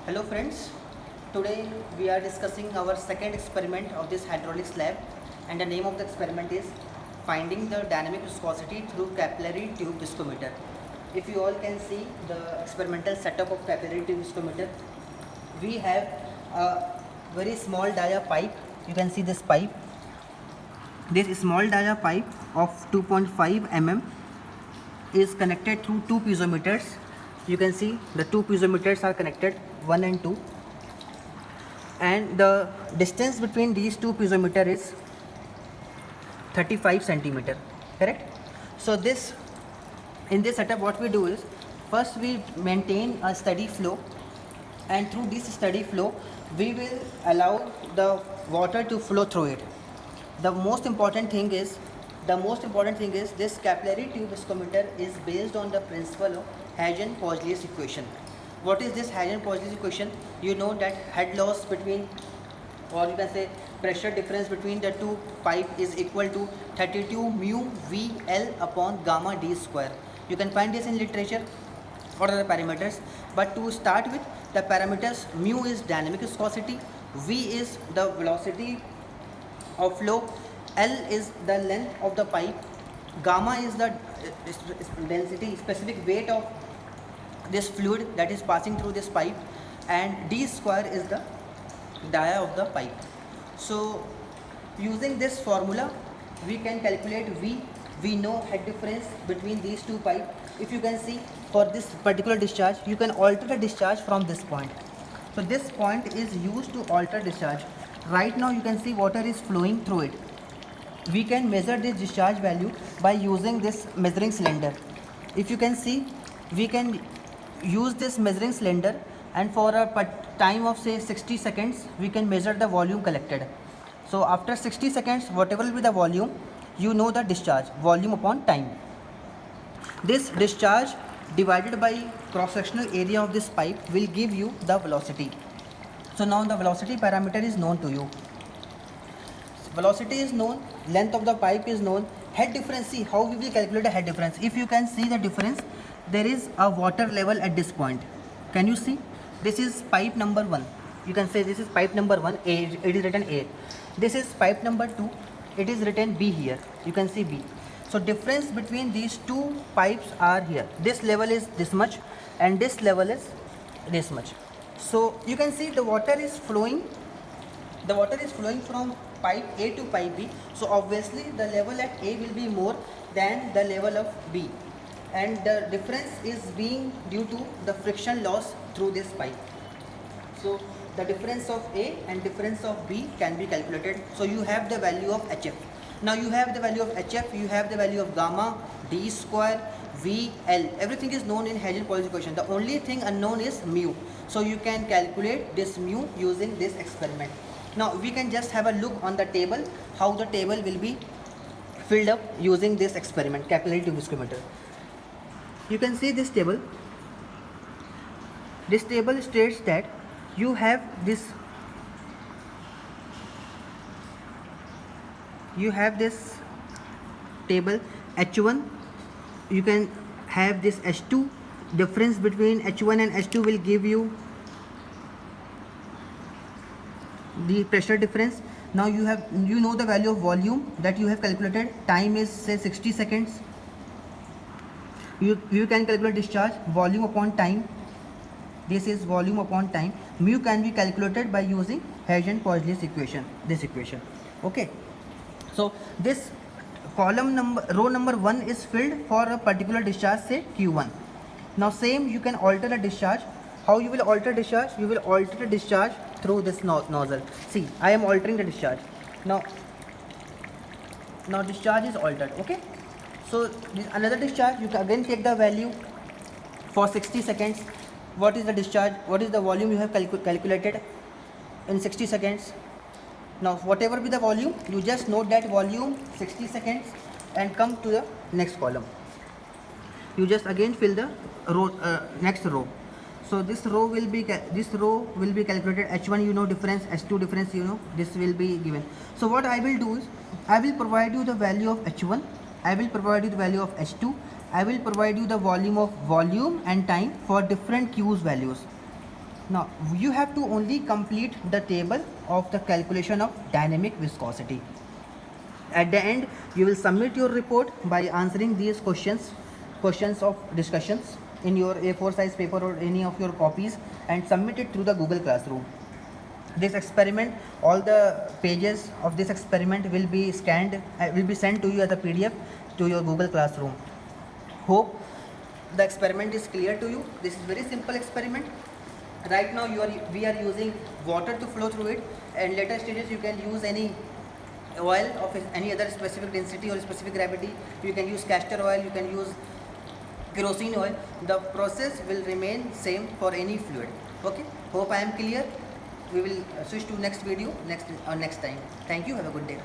Hello friends, today we are discussing our second experiment of this hydraulics lab, and the name of the experiment is finding the dynamic viscosity through capillary tube viscometer. If you all can see the experimental setup of capillary tube viscometer, we have a very small dia pipe. You can see this pipe. This small dia pipe of 2.5 mm is connected through two piezometers. You can see the two piezometers are connected, 1 and 2, and the distance between these two piezometer is 35 centimeter, correct? So this, in this setup, what we do is, first we maintain a steady flow, and through this steady flow we will allow the water to flow through it. The most important thing is this capillary tube viscometer is based on the principle of Hagen-Poiseuille's equation. What is this Hagen-Poiseuille's equation? You know that head loss between, or you can say pressure difference between the two pipe is equal to 32 mu VL upon gamma d square. You can find this in literature. What are the parameters? But to start with, the parameters: mu is dynamic viscosity, V is the velocity of flow, L is the length of the pipe, gamma is the density, specific weight of this fluid that is passing through this pipe, and d square is the dia of the pipe. So using this formula we can calculate V. We know head difference between these two pipes. If you can see, for this particular discharge, you can alter the discharge from this point. So this point is used to alter discharge. Right now you can see water is flowing through it. We can measure this discharge value by using this measuring cylinder. If you can see, we can use this measuring cylinder, and for a time of say 60 seconds we can measure the volume collected. So after 60 seconds, whatever will be the volume, you know the discharge, volume upon time. This discharge divided by cross-sectional area of this pipe will give you the velocity. So now the velocity parameter is known to you. Velocity is known, length of the pipe is known, head difference. See how we will calculate the head difference. If you can see the difference, there is a water level at this point. Can you see? This is pipe number 1. You can say this is pipe number 1, A, it is written A. This is pipe number 2, it is written B here. You can see B. So difference between these two pipes are here. This level is this much and this level is this much. So you can see the water is flowing from pipe A to pipe B. So obviously the level at A will be more than the level of B, and the difference is being due to the friction loss through this pipe. So the difference of A and difference of B can be calculated. So you have the value of HF. Now you have the value of HF, you have the value of gamma, d square, V, L. Everything is known in Hagen-Poiseuille's equation. The only thing unknown is mu. So you can calculate this mu using this experiment. Now we can just have a look on the table, how the table will be filled up using this experiment, capillary tube viscometer. You can see this table. This table states that you have this table H1, you can have this H2. Difference between H1 and H2 will give you the pressure difference. Now you know the value of volume that you have calculated. Time is say 60 seconds. You can calculate discharge, volume upon time. This is volume upon time. Mu can be calculated by using Hagen-Poiseuille's equation, this equation. Okay. So this row number 1 is filled for a particular discharge, say Q1. Now same you can alter the discharge. How you will alter discharge? You will alter the discharge through this nozzle. See, I am altering the discharge. Now discharge is altered. Okay. So another discharge, you can again take the value for 60 seconds. What is the discharge? What is the volume you have calculated in 60 seconds? Now whatever be the volume, you just note that volume 60 seconds and come to the next column. You just again fill the row, next row. So this row will be calculated. H1 you know difference, H2 difference you know, this will be given. So what I will do is, I will provide you the value of H1, I will provide you the value of H2, I will provide you the volume and time for different Q's values. Now you have to only complete the table of the calculation of dynamic viscosity. At the end, you will submit your report by answering these questions of discussions in your A4 size paper or any of your copies, and submit it through the Google Classroom. This experiment, all the pages of this experiment will be scanned, will be sent to you as a PDF to your Google Classroom. Hope the experiment is clear to you. This is very simple experiment. Right now we are using water to flow through it, and later stages you can use any oil of any other specific density or specific gravity. You can use castor oil, you can use kerosene oil. The process will remain same for any fluid. Okay, hope I am clear. We will switch to next video next time. Thank you, have a good day.